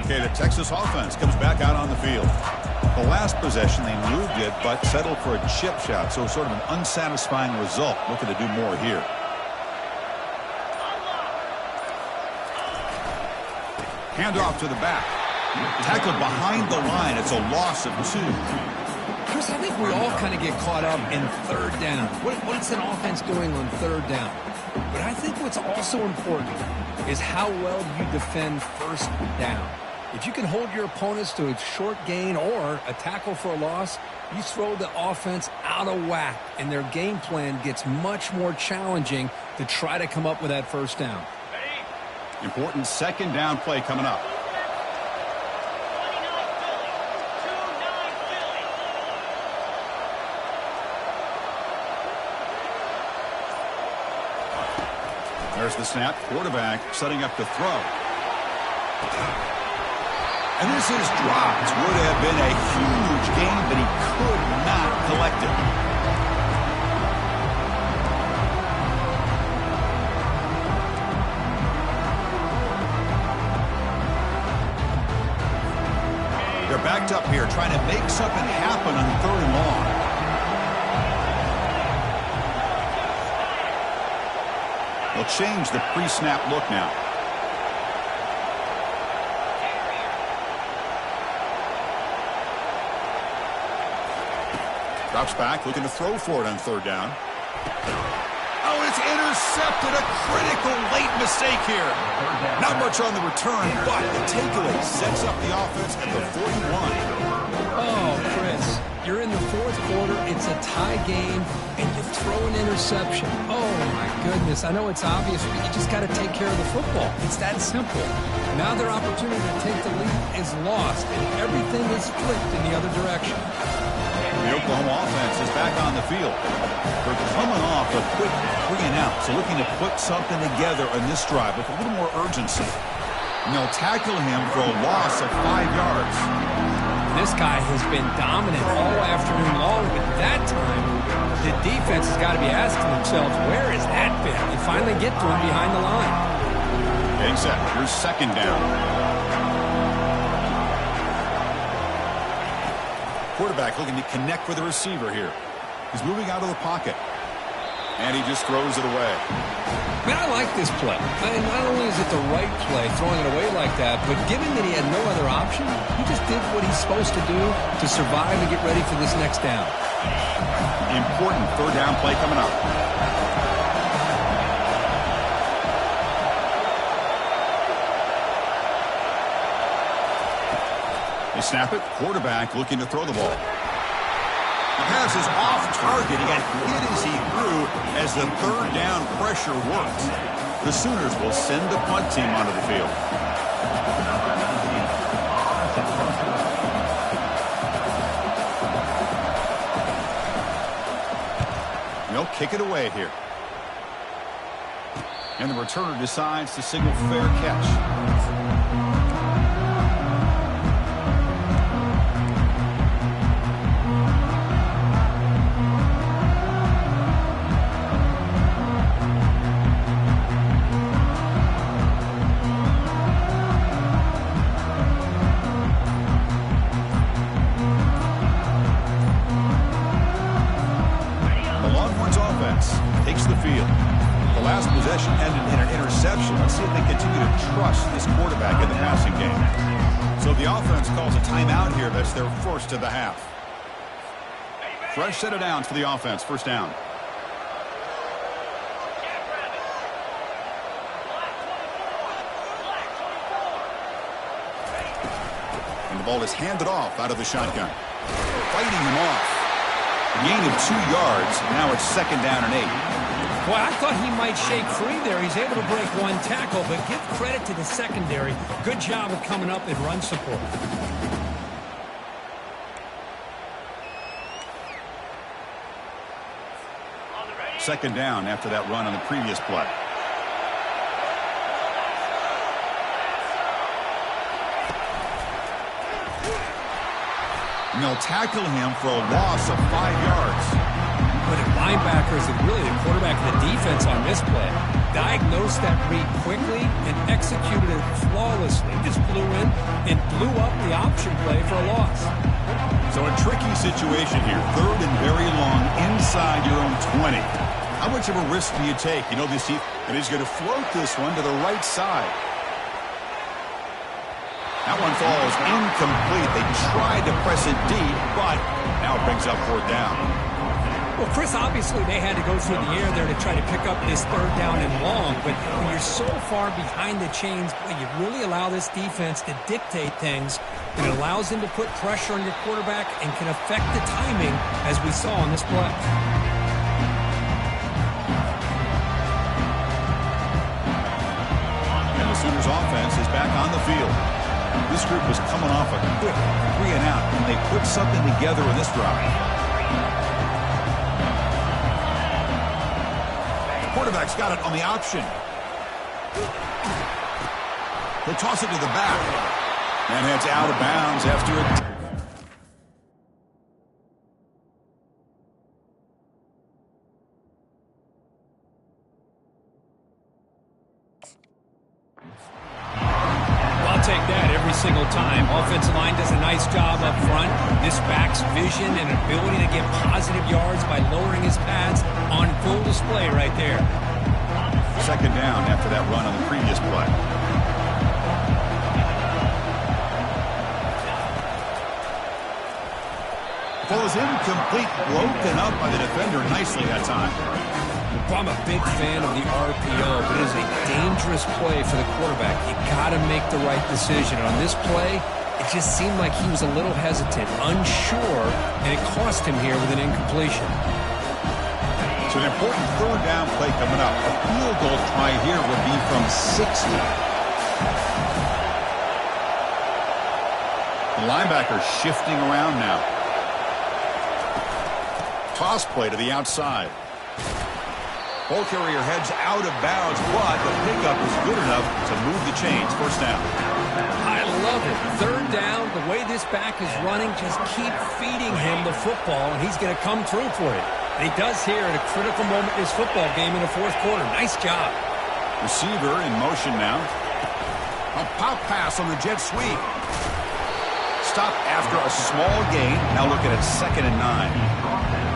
Okay, the Texas offense comes back out on the field. The last possession, they moved it, but settled for a chip shot. So sort of an unsatisfying result. Looking to do more here. Handoff to the back. Tackled behind the line. It's a loss of 2. Chris, I think we all kind of get caught up in 3rd down. What's an offense doing on 3rd down? But I think what's also important is how well you defend 1st down. If you can hold your opponents to a short gain or a tackle for a loss, you throw the offense out of whack, and their game plan gets much more challenging to try to come up with that 1st down. Important 2nd down play coming up. There's the snap. Quarterback setting up the throw. And this is dropped. Would have been a huge gain, but he could not collect it. They're backed up here trying to make something happen on 3rd and long. They'll change the pre-snap look now. Drops back, looking to throw for it on 3rd down. Oh, it's intercepted. A critical late mistake here. Not much on the return, but the takeaway sets up the offense at the 41. Oh, Chris, You're in the fourth quarter, it's a tie game, and you throw an interception. Oh, my goodness. I know it's obvious, but you just got to take care of the football. It's that simple. Now their opportunity to take the lead is lost, and everything is flipped in the other direction. The Oklahoma offense is back on the field. They're coming off a quick 3-and-out, so looking to put something together in this drive with a little more urgency. And they'll tackle him for a loss of 5 yards. This guy has been dominant all afternoon long, but that time, the defense has got to be asking themselves, where has that been? You finally get to him behind the line. Getting set. Here's second down. Quarterback looking to connect with the receiver here. He's moving out of the pocket. And he just throws it away. Man, I like this play. Not only is it the right play, throwing it away like that, but given that he had no other option, he just did what he's supposed to do to survive and get ready for this next down. Important third down play coming up. They snap it. Quarterback looking to throw the ball. The pass is off target. He got hit as he threw as the third down pressure works. The Sooners will send the punt team onto the field. They'll kick it away here. And the returner decides to signal fair catch. Takes the field. The last possession ended in an interception. Let's see if they continue to trust this quarterback in the passing game. So the offense calls a timeout here. That's their first of the half. Fresh set of downs for the offense. First down. And the ball is handed off out of the shotgun. Fighting him off. A gain of 2 yards. Now it's second down and 8. Boy, I thought he might shake free there. He's able to break one tackle, but give credit to the secondary. Good job of coming up in run support. Second down after that run on the previous play. And they'll tackle him for a loss of 5 yards. But at linebackers and really the quarterback and the defense on this play diagnosed that read quickly and executed it flawlessly. Just flew in and blew up the option play for a loss. So a tricky situation here. Third and very long inside your own 20. How much of a risk do you take? You know, this and he's going to float this one to the right side. That one falls incomplete. They tried to press it deep, but now it brings up fourth down. Well, Chris, obviously they had to go through the air there to try to pick up this third down and long, but when you're so far behind the chains, boy, you really allow this defense to dictate things. It allows them to put pressure on your quarterback and can affect the timing, as we saw on this play. And the Sooners offense is back on the field. This group was coming off a quick 3-and-out, and they put something together in this drive. Quarterback's got it on the option. They toss it to the back. And heads out of bounds after it. I'll take that every single time. Offensive line does a nice job up front. This back's vision and ability to get positive yards by lowering his pads on full display right there. Second down after that run on the previous play. Ball is incomplete, broken up by the defender nicely that time. Well, I'm a big fan of the RPO, but it is a dangerous play for the quarterback. You got to make the right decision. And on this play, It just seemed like he was a little hesitant, unsure, and it cost him here with an incompletion. It's an important third down play coming up. A field goal try here would be from 60. The linebacker shifting around now. Toss play to the outside. Ball carrier heads out of bounds, but the pickup is good enough to move the chains. First down. I love it. Third down, the way this back is running, just keep feeding him the football, and he's going to come through for it. And he does here at a critical moment in his football game in the fourth quarter. Nice job. Receiver in motion now. A pop pass on the jet sweep. Stop after a small gain. Now looking at 2nd and 9.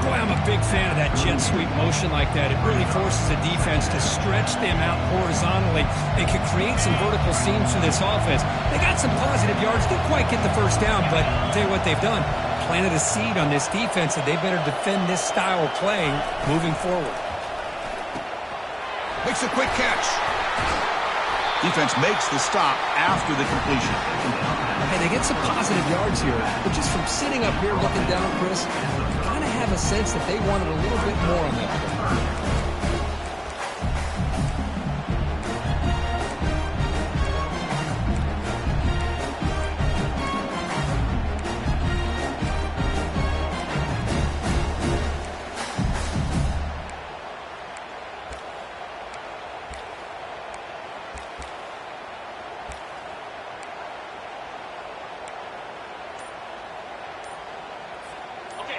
Boy, I'm a big fan of that jet sweep motion like that. It really forces the defense to stretch them out horizontally. They could create some vertical seams for this offense. They got some positive yards. Didn't quite get the first down, but I'll tell you what they've done. Planted a seed on this defense that they better defend this style of playing moving forward. Makes a quick catch. Defense makes the stop after the completion. Hey, they get some positive yards here, but just from sitting up here looking down, Chris, you kind of have a sense that they wanted a little bit more on that play.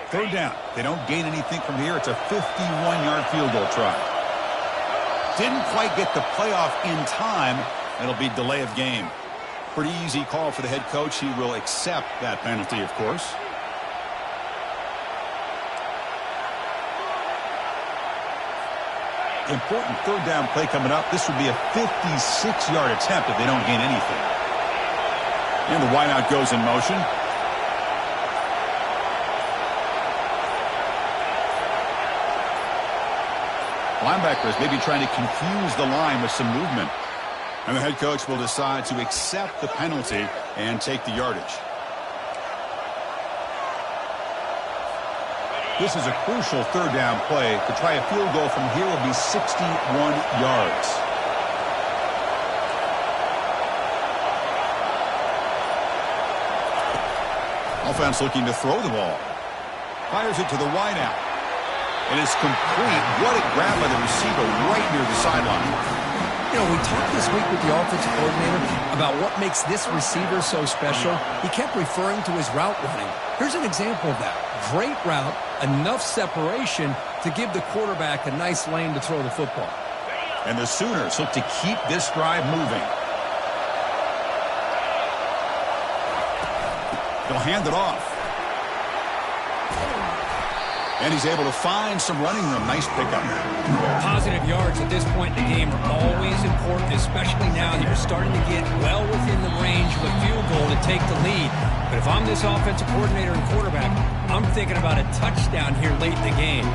Third down. They don't gain anything from here. It's a 51-yard field goal try. Didn't quite get the playoff in time. It'll be delay of game. Pretty easy call for the head coach. He will accept that penalty, of course. Important third down play coming up. This would be a 56-yard attempt if they don't gain anything. And the wideout goes in motion. Linebackers maybe trying to confuse the line with some movement. And the head coach will decide to accept the penalty and take the yardage. This is a crucial third down play. To try a field goal from here will be 61 yards. Offense looking to throw the ball. Fires it to the wideout. It is complete. What a grab by the receiver right near the sideline. You know, we talked this week with the offensive coordinator about what makes this receiver so special. He kept referring to his route running. Here's an example of that. Great route, enough separation to give the quarterback a nice lane to throw the football. And the Sooners look to keep this drive moving. They'll hand it off. And he's able to find some running room. Nice pickup. Positive yards at this point in the game are always important, especially now that you're starting to get well within the range of a field goal to take the lead. But if I'm this offensive coordinator and quarterback, I'm thinking about a touchdown here late in the game.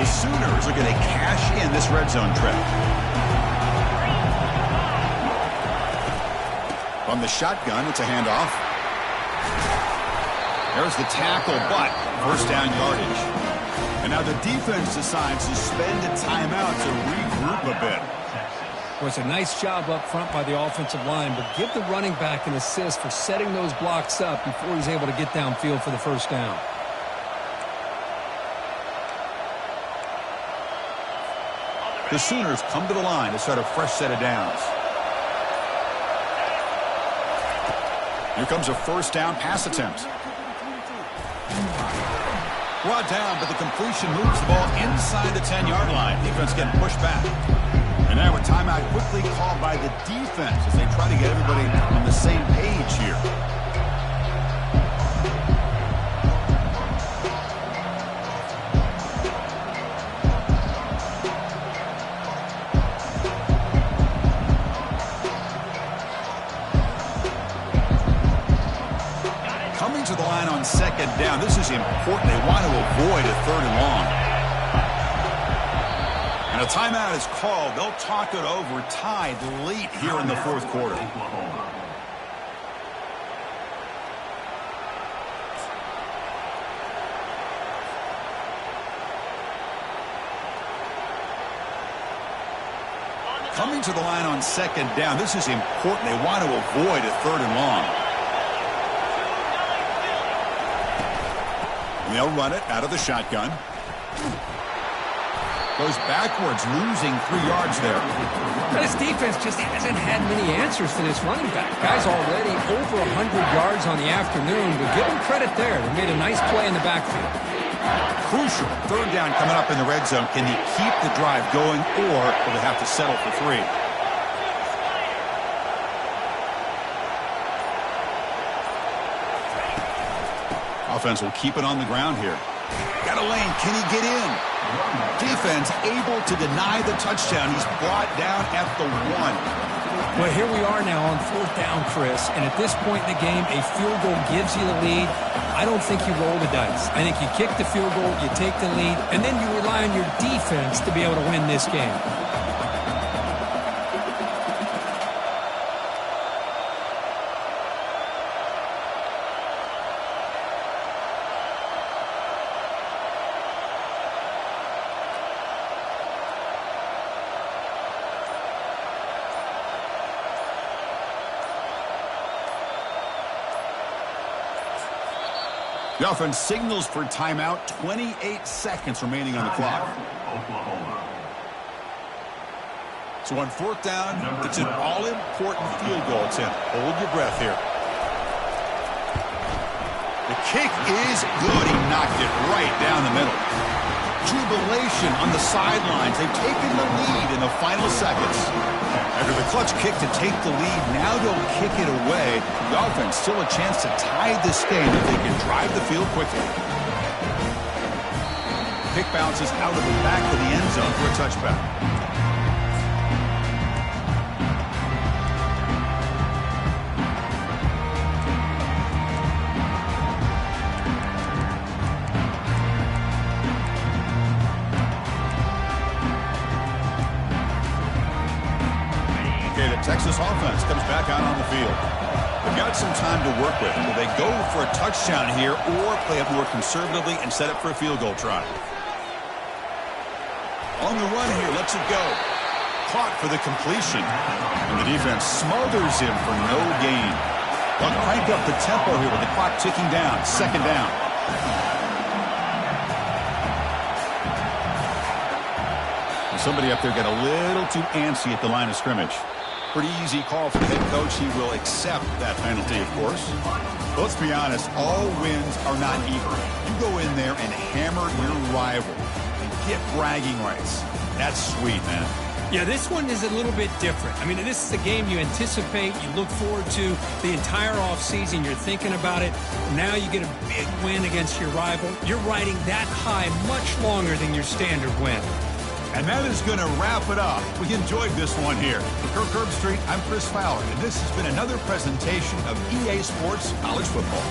The Sooners are going to cash in this red zone trip. From the shotgun, it's a handoff. There's the tackle, but first down yardage. And now the defense decides to spend a timeout to regroup a bit. Well, it's a nice job up front by the offensive line, but give the running back an assist for setting those blocks up before he's able to get downfield for the first down. The Sooners come to the line to start a fresh set of downs. Here comes a first down pass attempt. Brought down, but the completion moves the ball inside the 10-yard line. Defense getting pushed back. And now a timeout quickly called by the defense as they try to get everybody on the same page here. Coming to the line on second down. This is important. They want to avoid a third and long. And a timeout is called. They'll talk it over, tied late here in the fourth quarter. Coming to the line on second down. This is important. They want to avoid a third and long. And they'll run it out of the shotgun. Goes backwards, losing 3 yards there. This defense just hasn't had many answers to this running back. Guy's already over 100 yards on the afternoon, but give them credit there. They made a nice play in the backfield. Crucial. Third down coming up in the red zone. Can he keep the drive going, or will they have to settle for 3? Offense will keep it on the ground here. Got a lane. Can he get in? Defense able to deny the touchdown. He's brought down at the 1. Well, here we are now on fourth down, Chris, and at this point in the game, a field goal gives you the lead. I don't think you roll the dice. I think you kick the field goal, you take the lead, and then you rely on your defense to be able to win this game. The offense signals for timeout. 28 seconds remaining on the clock. So on fourth down, it's an all-important field goal attempt. Hold your breath here. The kick is good. He knocked it right down the middle. Jubilation on the sidelines. They've taken the lead in the final seconds. After the clutch kick to take the lead, now they'll kick it away. The offense still a chance to tie this game if they can drive the field quickly. Kick bounces out of the back of the end zone for a touchback. Texas offense comes back out on the field. They've got some time to work with. Will they go for a touchdown here or play it more conservatively and set up for a field goal try? On the run here, lets it go. Caught for the completion. And the defense smothers him for no gain. They'll crank up the tempo here with the clock ticking down. Second down. And somebody up there got a little too antsy at the line of scrimmage. Pretty easy call for the head coach. He will accept that penalty, of course. But let's be honest, all wins are not equal. You go in there and hammer your rival and get bragging rights. That's sweet, man. Yeah, this one is a little bit different. I mean, this is a game you anticipate, you look forward to the entire offseason. You're thinking about it. Now you get a big win against your rival. You're riding that high much longer than your standard win. And that is going to wrap it up. We enjoyed this one here. For Kirk Herbstreit, I'm Chris Fowler, and this has been another presentation of EA Sports College Football.